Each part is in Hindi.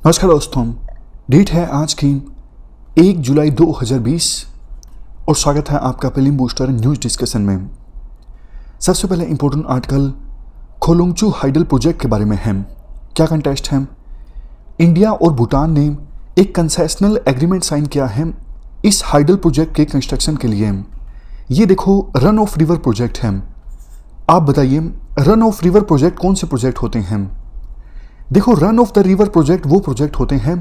नमस्कार दोस्तों, डेट है आज की 1 जुलाई 2020 और स्वागत है आपका प्रीलिम बूस्टर न्यूज़ डिस्कशन में। सबसे पहले इंपॉर्टेंट आर्टिकल खोलुंगचू हाइडल प्रोजेक्ट के बारे में है। क्या कंटेस्ट है? इंडिया और भूटान ने एक कंसेशनल एग्रीमेंट साइन किया है इस हाइडल प्रोजेक्ट के कंस्ट्रक्शन के लिए। ये देखो रन ऑफ रिवर प्रोजेक्ट है। आप बताइए रन ऑफ रिवर प्रोजेक्ट कौन से प्रोजेक्ट होते हैं? देखो, run of the river project वो प्रोजेक्ट होते हैं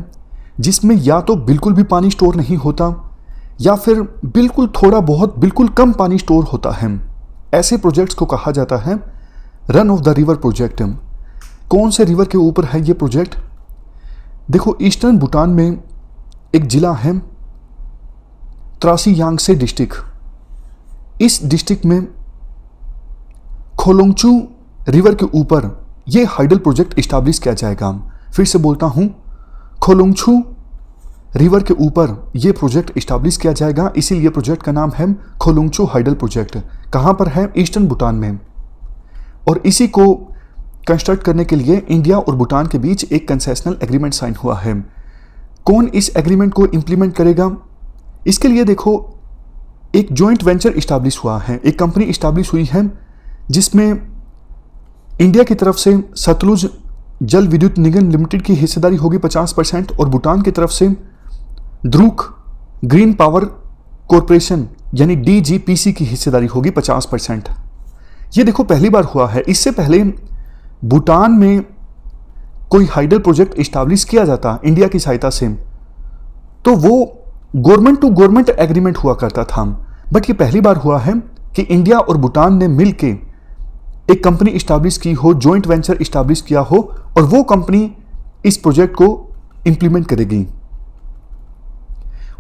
जिसमें या तो बिल्कुल भी पानी स्टोर नहीं होता या फिर बिल्कुल थोड़ा बहुत बिल्कुल कम पानी स्टोर होता है। ऐसे प्रोजेक्ट्स को कहा जाता है run of the river project. कौन से रिवर के ऊपर है ये प्रोजेक्ट? देखो, ईस्टर्न भूटान में एक जिला है त्रासी यांगसे डिस्ट्रिक्ट। इस डिस्ट्रिक्ट में खोलुंगचू रिवर के ऊपर ये हाइडल प्रोजेक्ट इस्टेब्लिश किया जाएगा। फिर से बोलता हूँ, खोलुंगचू रिवर के ऊपर ये प्रोजेक्ट इस्टेब्लिश किया जाएगा, इसीलिए प्रोजेक्ट का नाम है खोलुंगचू हाइडल प्रोजेक्ट। कहाँ पर है? ईस्टर्न भूटान में। और इसी को कंस्ट्रक्ट करने के लिए इंडिया और भूटान के बीच एक कंसेशनल एग्रीमेंट साइन हुआ है। कौन इस एग्रीमेंट को इम्प्लीमेंट करेगा? इसके लिए देखो एक जॉइंट वेंचर इस्टेब्लिश हुआ है, एक कंपनी इस्टेब्लिश हुई है जिसमें इंडिया की तरफ से सतलुज जल विद्युत निगम लिमिटेड की हिस्सेदारी होगी 50% और भूटान की तरफ से द्रुक ग्रीन पावर कॉरपोरेशन यानी DGPC की हिस्सेदारी होगी 50%। ये देखो पहली बार हुआ है। इससे पहले भूटान में कोई हाइडल प्रोजेक्ट इस्टेब्लिश किया जाता इंडिया की सहायता से तो वो गवर्नमेंट टू गवर्नमेंट एग्रीमेंट हुआ करता था, बट ये पहली बार हुआ है कि इंडिया और भूटान ने मिलके एक कंपनी इस्टेब्लिश की हो, जॉइंट वेंचर इस्टेब्लिश किया हो और वो कंपनी इस प्रोजेक्ट को इंप्लीमेंट करेगी।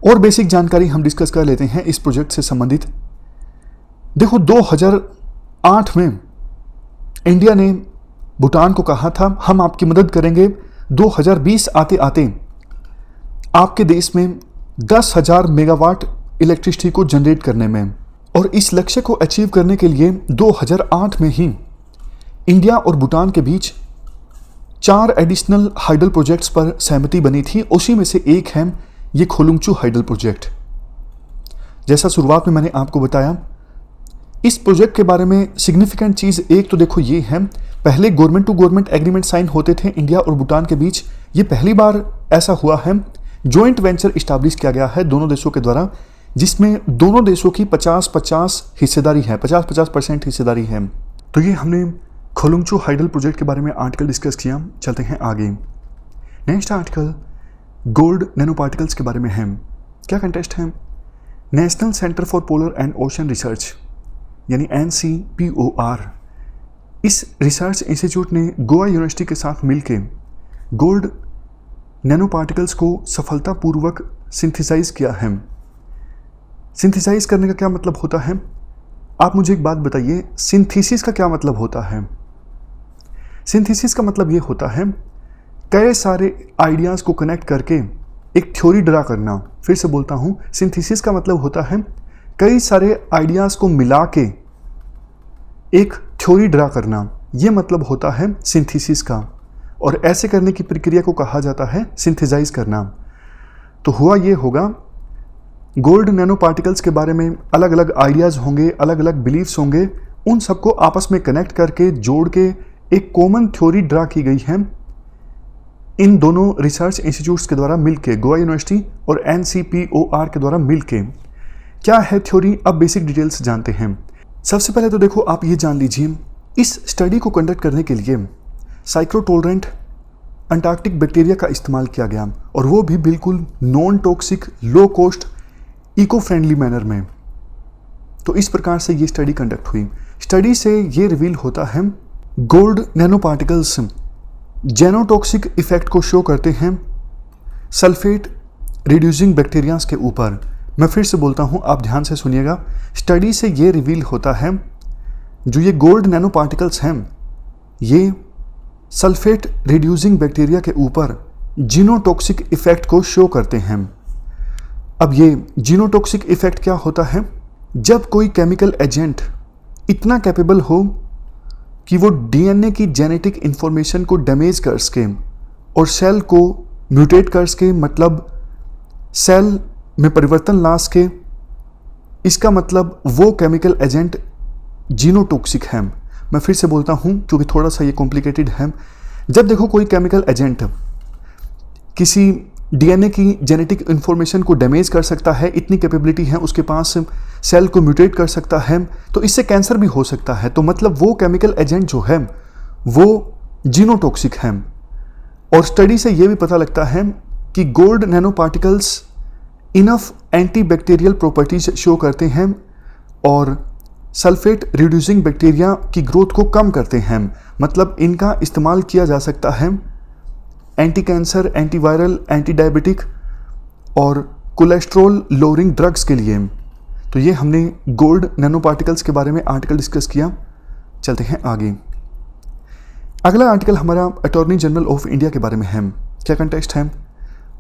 और बेसिक जानकारी हम डिस्कस कर लेते हैं इस प्रोजेक्ट से संबंधित। देखो, 2008 में इंडिया ने भूटान को कहा था हम आपकी मदद करेंगे 2020 आते आते आपके देश में 10,000 मेगावाट इलेक्ट्रिसिटी को जनरेट करने में। और इस लक्ष्य को अचीव करने के लिए 2008 में ही इंडिया और भूटान के बीच 4 एडिशनल हाइडल प्रोजेक्ट्स पर सहमति बनी थी। उसी में से एक है ये खोलुंगचू हाइडल प्रोजेक्ट। जैसा शुरुआत में मैंने आपको बताया, इस प्रोजेक्ट के बारे में सिग्निफिकेंट चीज़ एक तो देखो ये है, पहले government to government agreement sign होते थे इंडिया और भूटान के बीच। ये पहली बार ऐसा हुआ है, जॉइंट वेंचर इस्टेब्लिश किया गया है दोनों देशों के द्वारा, जिसमें दोनों देशों की 50-50 हिस्सेदारी है, 50-50% हिस्सेदारी है। तो ये हमने खोलुंगचू हाइडल प्रोजेक्ट के बारे में आर्टिकल डिस्कस किया। चलते हैं आगे। Next article gold nano particles के बारे में है। क्या कंटेस्ट है? National centre for polar and ocean research यानी NCPOR, इस रिसर्च इंस्टीट्यूट ने गोवा यूनिवर्सिटी के साथ मिलकर गोल्ड नैनो पार्टिकल्स को सफलतापूर्वक सिंथेसाइज किया है। सिंथेसाइज करने का क्या मतलब होता है? आप मुझे एक बात बताइए, सिंथेसिस का क्या मतलब होता है? सिंथेसिस का मतलब ये होता है कई सारे आइडियाज़ को कनेक्ट करके एक थ्योरी ड्रा करना। फिर से बोलता हूँ, सिंथेसिस का मतलब होता है कई सारे आइडियाज़ को मिला के एक थ्योरी ड्रा करना। ये मतलब होता है सिंथेसिस का, और ऐसे करने की प्रक्रिया को कहा जाता है सिंथेसाइज करना। तो हुआ ये होगा, गोल्ड नैनो पार्टिकल्स के बारे में अलग अलग आइडियाज़ होंगे, अलग अलग बिलीव्स होंगे, उन सबको आपस में कनेक्ट करके जोड़ के एक कॉमन थ्योरी ड्रा की गई है इन दोनों रिसर्च इंस्टीट्यूट्स के द्वारा मिलके, गोवा यूनिवर्सिटी और NCPOR के द्वारा मिलके। क्या है थ्योरी? अब बेसिक डिटेल्स जानते हैं। सबसे पहले तो देखो आप ये जान लीजिए, इस स्टडी को कंडक्ट करने के लिए साइक्लोटोलरेंट अंटार्कटिक बैक्टीरिया का इस्तेमाल किया गया, और वो भी बिल्कुल non toxic, low cost, eco friendly manner में। तो इस प्रकार से ये स्टडी कंडक्ट हुई। स्टडी से ये रिवील होता है गोल्ड नैनो पार्टिकल्स जेनोटॉक्सिक इफेक्ट को शो करते हैं सल्फेट रिड्यूसिंग बैक्टीरियाज के ऊपर। मैं फिर से बोलता हूँ, आप ध्यान से सुनिएगा। स्टडी से ये रिवील होता है जो ये गोल्ड नैनो पार्टिकल्स हैं ये सल्फेट रिड्यूसिंग बैक्टीरिया के ऊपर जीनोटॉक्सिक इफेक्ट को शो करते हैं। अब ये जीनोटॉक्सिक इफेक्ट क्या होता है? जब कोई केमिकल एजेंट इतना कैपेबल हो कि वो DNA की जेनेटिक इंफॉर्मेशन को डैमेज कर सके और सेल को म्यूटेट कर सके, मतलब सेल में परिवर्तन ला सके। इसका मतलब वो केमिकल एजेंट जीनोटॉक्सिक है। मैं फिर से बोलता हूँ क्योंकि थोड़ा सा ये कॉम्प्लिकेटेड है। जब देखो कोई केमिकल एजेंट किसी डीएनए की जेनेटिक इंफॉर्मेशन को डैमेज कर सकता है, इतनी कैपेबिलिटी है उसके पास, सेल को म्यूटेट कर सकता है, तो इससे कैंसर भी हो सकता है। तो मतलब वो केमिकल एजेंट जो है वो जीनोटॉक्सिक है। और स्टडी से ये भी पता लगता है कि gold nano particles enough antibacterial properties show करते हैं और सल्फेट रिड्यूसिंग बैक्टीरिया की ग्रोथ को कम करते हैं। मतलब इनका इस्तेमाल किया जा सकता है anti cancer, antiviral, anti diabetic और कोलेस्ट्रॉल लोअरिंग ड्रग्स के लिए। तो ये हमने गोल्ड नैनो पार्टिकल्स के बारे में आर्टिकल डिस्कस किया। चलते हैं आगे। अगला आर्टिकल हमारा अटॉर्नी जनरल ऑफ इंडिया के बारे में है। क्या कंटेक्स्ट है?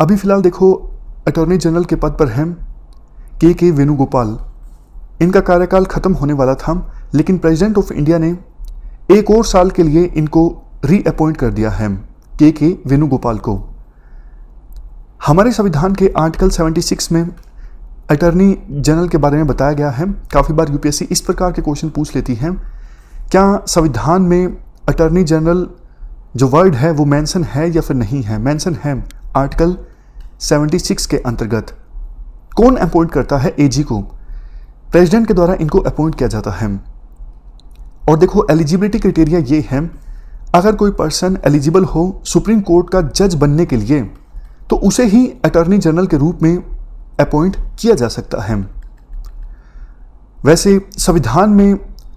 अभी फिलहाल देखो अटॉर्नी जनरल के पद पर हैं के वेणुगोपाल। इनका कार्यकाल खत्म होने वाला था, लेकिन प्रेसिडेंट ऑफ इंडिया ने एक और साल के लिए इनको रीअपॉइंट कर दिया है, के वेणुगोपाल को। हमारे संविधान के आर्टिकल 76 में अटॉर्नी जनरल के बारे में बताया गया है। काफ़ी बार यूपीएससी इस प्रकार के क्वेश्चन पूछ लेती है, क्या संविधान में अटॉर्नी जनरल जो वर्ड है वो मेंशन है या फिर नहीं है? मेंशन है आर्टिकल 76 के अंतर्गत। कौन अपॉइंट करता है? एजी को। प्रेसिडेंट के द्वारा इनको अपॉइंट किया जाता है। और देखो एलिजिबिलिटी क्राइटेरिया ये है, अगर कोई पर्सन एलिजिबल हो सुप्रीम कोर्ट का जज बनने के लिए तो उसे ही अटॉर्नी जनरल के रूप में अपॉइंट किया जा सकता है। वैसे संविधान में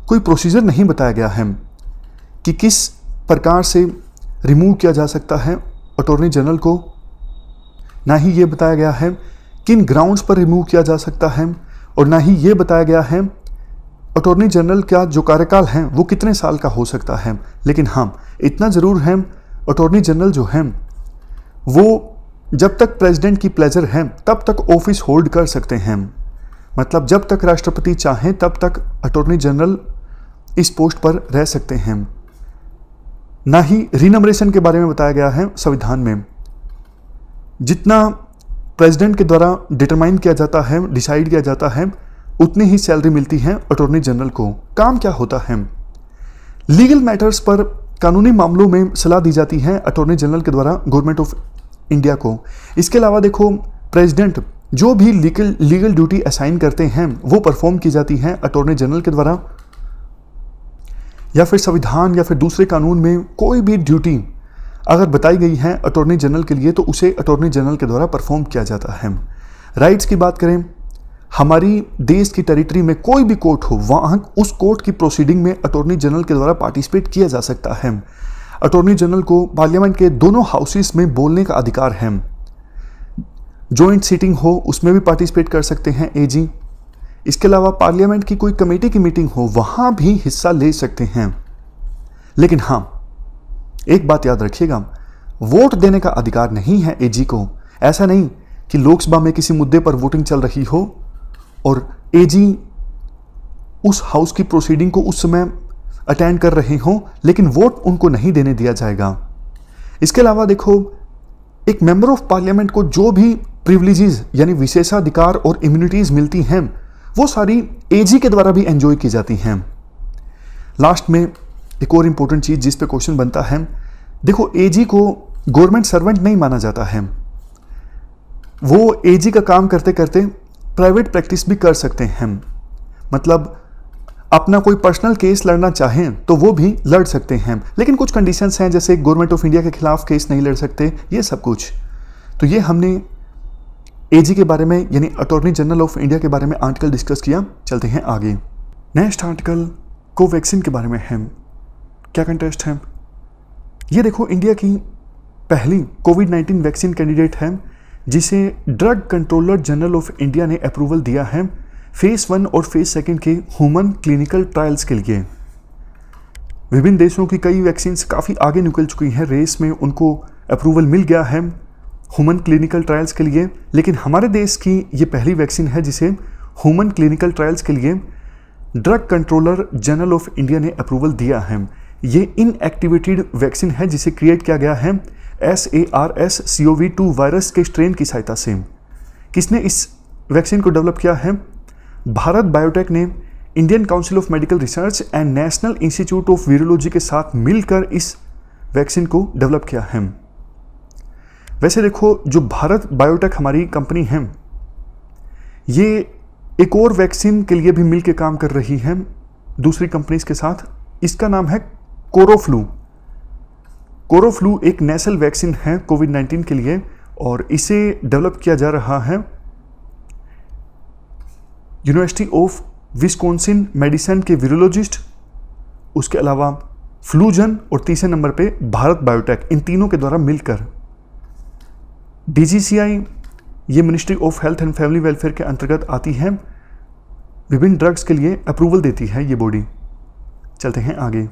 कोई प्रोसीजर नहीं बताया गया है कि किस प्रकार से रिमूव किया जा सकता है अटॉर्नी जनरल को, ना ही ये बताया गया है किन ग्राउंड्स पर रिमूव किया जा सकता है, और ना ही ये बताया गया है अटॉर्नी जनरल का जो कार्यकाल है वो कितने साल का हो सकता है। लेकिन हाँ, इतना ज़रूर है अटॉर्नी जनरल जो है वो जब तक प्रेसिडेंट की प्लेजर है तब तक ऑफिस होल्ड कर सकते हैं। मतलब जब तक राष्ट्रपति चाहें तब तक अटॉर्नी जनरल इस पोस्ट पर रह सकते हैं। ना ही रिनमरेशन के बारे में बताया गया है संविधान में। जितना प्रेसिडेंट के द्वारा डिटरमाइन किया जाता है, डिसाइड किया जाता है, उतनी ही सैलरी मिलती है अटॉर्नी जनरल को। काम क्या होता है? लीगल मैटर्स पर, कानूनी मामलों में सलाह दी जाती है अटॉर्नी जनरल के द्वारा गवर्नमेंट ऑफ इंडिया को। इसके अलावा देखो प्रेसिडेंट जो भी लीगल ड्यूटी असाइन करते हैं वो परफॉर्म की जाती है अटॉर्नी जनरल के द्वारा, या फिर संविधान या फिर दूसरे कानून में कोई भी ड्यूटी अगर बताई गई है अटॉर्नी जनरल के लिए तो उसे अटॉर्नी जनरल के द्वारा परफॉर्म किया जाता है। राइट्स की बात करें, हमारी देश की टेरिटरी में कोई भी कोर्ट हो, वहाँ उस कोर्ट की प्रोसीडिंग में अटॉर्नी जनरल के द्वारा पार्टिसिपेट किया जा सकता है। अटॉर्नी जनरल को पार्लियामेंट के दोनों हाउसेस में बोलने का अधिकार है। जॉइंट सीटिंग हो उसमें भी पार्टिसिपेट कर सकते हैं एजी। इसके अलावा पार्लियामेंट की कोई कमेटी की मीटिंग हो वहाँ भी हिस्सा ले सकते हैं। लेकिन हाँ, एक बात याद रखिएगा, वोट देने का अधिकार नहीं है एजी को। ऐसा नहीं कि लोकसभा में किसी मुद्दे पर वोटिंग चल रही हो और एजी उस हाउस की प्रोसीडिंग को उस समय अटेंड कर रहे हों, लेकिन वोट उनको नहीं देने दिया जाएगा। इसके अलावा देखो, एक मेंबर ऑफ पार्लियामेंट को जो भी प्रिविलेजेस यानी विशेषाधिकार और इम्यूनिटीज मिलती हैं वो सारी एजी के द्वारा भी एंजॉय की जाती हैं। लास्ट में एक और इंपॉर्टेंट चीज जिस पे क्वेश्चन बनता है, देखो एजी को गवर्नमेंट सर्वेंट नहीं माना जाता है। वो एजी का काम करते करते प्राइवेट प्रैक्टिस भी कर सकते हैं। मतलब अपना कोई पर्सनल केस लड़ना चाहें तो वो भी लड़ सकते हैं, लेकिन कुछ कंडीशंस हैं, जैसे गवर्नमेंट ऑफ इंडिया के खिलाफ केस नहीं लड़ सकते, ये सब कुछ। तो ये हमने एजी के बारे में यानी अटॉर्नी जनरल ऑफ इंडिया के बारे में आर्टिकल डिस्कस किया। चलते हैं आगे। नेक्स्ट आर्टिकल कोवैक्सीन के बारे में है। क्या कंटेस्ट है? ये देखो, इंडिया की पहली कोविड-19 वैक्सीन कैंडिडेट है जिसे drug controller general of India ने अप्रूवल दिया है फेज 1 और फेज 2 के ह्यूमन क्लिनिकल ट्रायल्स के लिए। विभिन्न देशों की कई वैक्सीन्स काफ़ी आगे निकल चुकी हैं रेस में, उनको अप्रूवल मिल गया है ह्यूमन क्लिनिकल ट्रायल्स के लिए, लेकिन हमारे देश की ये पहली वैक्सीन है जिसे ह्यूमन क्लिनिकल ट्रायल्स के लिए drug controller general of India ने अप्रूवल दिया है। ये इनएक्टिवेटेड वैक्सीन है जिसे क्रिएट किया गया है SARS-CoV-2 वायरस के स्ट्रेन की सहायता से। किसने इस वैक्सीन को डेवलप किया है? भारत बायोटेक ने Indian council of medical research and national institute of virology के साथ मिलकर इस वैक्सीन को डेवलप किया है। वैसे देखो, जो भारत बायोटेक हमारी कंपनी है, ये एक और वैक्सीन के लिए भी मिलकर काम कर रही है दूसरी कंपनीज के साथ। इसका नाम है कोरोफ्लू। कोरोफ्लू एक नेशनल वैक्सीन है कोविड-19 के लिए और इसे डेवलप किया जा रहा है यूनिवर्सिटी ऑफ विस्कॉन्सिन मेडिसिन के वायरोलॉजिस्ट, उसके अलावा फ्लूजन और तीसरे नंबर पे भारत बायोटेक, इन तीनों के द्वारा मिलकर। DGCI ये ministry of health and family welfare के अंतर्गत आती है, विभिन्न ड्रग्स के लिए अप्रूवल देती है ये बॉडी। चलते हैं आगे।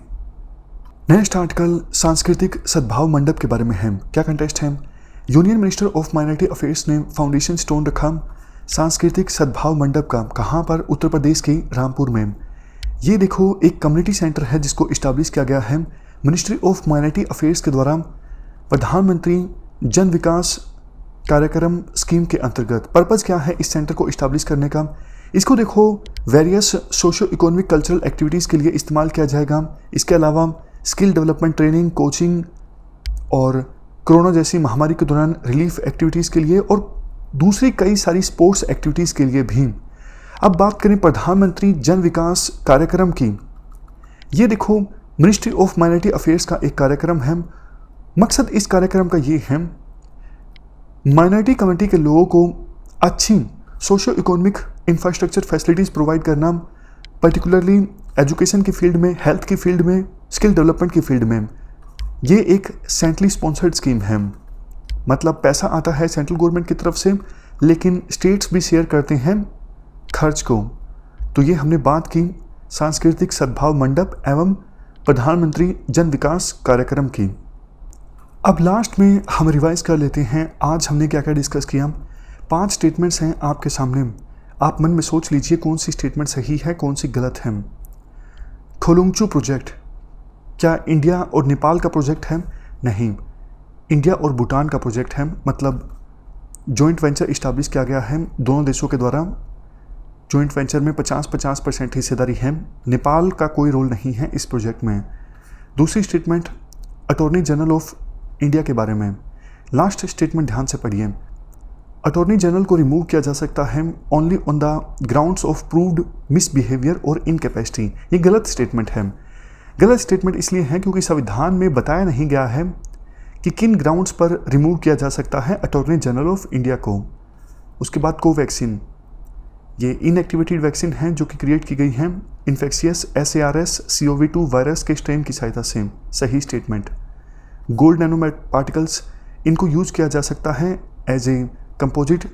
नेक्स्ट आर्टिकल सांस्कृतिक सद्भाव मंडप के बारे में है। क्या कंटेस्ट है? Union minister of minority affairs ने फाउंडेशन स्टोन रखा सांस्कृतिक सद्भाव मंडप का। कहाँ पर? उत्तर प्रदेश के रामपुर में। ये देखो, एक कम्युनिटी सेंटर है जिसको इस्टेब्लिश किया गया है मिनिस्ट्री ऑफ माइनॉरिटी अफेयर्स के द्वारा प्रधानमंत्री जन विकास कार्यक्रम स्कीम के अंतर्गत। पर्पज़ क्या है इस सेंटर को इस्टेब्लिश करने का? इसको देखो, various socio economic cultural activities के लिए इस्तेमाल किया जाएगा। इसके अलावा स्किल डेवलपमेंट, ट्रेनिंग, कोचिंग और कोरोना जैसी महामारी के दौरान रिलीफ एक्टिविटीज़ के लिए और दूसरी कई सारी स्पोर्ट्स एक्टिविटीज़ के लिए भी। अब बात करें प्रधानमंत्री जन विकास कार्यक्रम की। ये देखो, मिनिस्ट्री ऑफ माइनॉरिटी अफेयर्स का एक कार्यक्रम है। मकसद इस कार्यक्रम का ये है, माइनॉरिटी कम्युनिटी के लोगों को अच्छी socio economic infrastructure facilities provide करना, पर्टिकुलरली एजुकेशन की फील्ड में, हेल्थ की फील्ड में, स्किल डेवलपमेंट की फील्ड में। ये एक सेंट्रली स्पॉन्सर्ड स्कीम है, मतलब पैसा आता है सेंट्रल गवर्नमेंट की तरफ से, लेकिन स्टेट्स भी शेयर करते हैं खर्च को। तो ये हमने बात की सांस्कृतिक सद्भाव मंडप एवं प्रधानमंत्री जन विकास कार्यक्रम की। अब लास्ट में हम रिवाइज कर लेते हैं आज हमने क्या क्या डिस्कस किया। 5 स्टेटमेंट्स हैं आपके सामने, आप मन में सोच लीजिए कौन सी स्टेटमेंट सही है, कौन सी गलत है। खोलुंगचू प्रोजेक्ट क्या इंडिया और नेपाल का प्रोजेक्ट है? नहीं, इंडिया और भूटान का प्रोजेक्ट है, मतलब जॉइंट वेंचर इस्टेब्लिश किया गया है दोनों देशों के द्वारा। जॉइंट वेंचर में 50-50% हिस्सेदारी है। नेपाल का कोई रोल नहीं है इस प्रोजेक्ट में। दूसरी statement attorney general of India के बारे में। लास्ट स्टेटमेंट ध्यान से पढ़िए। अटॉर्नी जनरल को रिमूव किया जा सकता है only on the grounds of proved misbehaviour और इनकैपेसिटी। ये गलत स्टेटमेंट है। गलत स्टेटमेंट इसलिए है क्योंकि संविधान में बताया नहीं गया है कि किन ग्राउंड्स पर रिमूव किया जा सकता है अटॉर्नी जनरल ऑफ इंडिया को। उसके बाद कोवैक्सीन, ये इनएक्टिवेटेड वैक्सीन है जो कि क्रिएट की गई है इन्फेक्शियस SARS-CoV-2 वायरस के स्ट्रेन की सहायता से। सही स्टेटमेंट। गोल्ड नैनो पार्टिकल्स, इनको यूज किया जा सकता है as a composite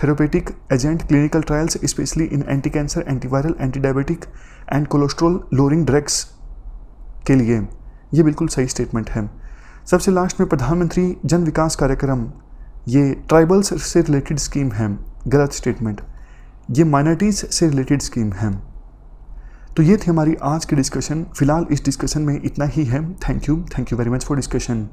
therapeutic agent clinical trials specially in anti cancer, anti viral, anti diabetic and cholesterol lowering drugs के लिए। ये बिल्कुल सही स्टेटमेंट है। सबसे लास्ट में प्रधानमंत्री जन विकास कार्यक्रम, ये ट्राइबल्स से रिलेटेड स्कीम है। गलत स्टेटमेंट। ये माइनॉरिटीज़ से रिलेटेड स्कीम है। तो ये थी हमारी आज की डिस्कशन। फिलहाल इस डिस्कशन में इतना ही है। Thank you very much for discussion.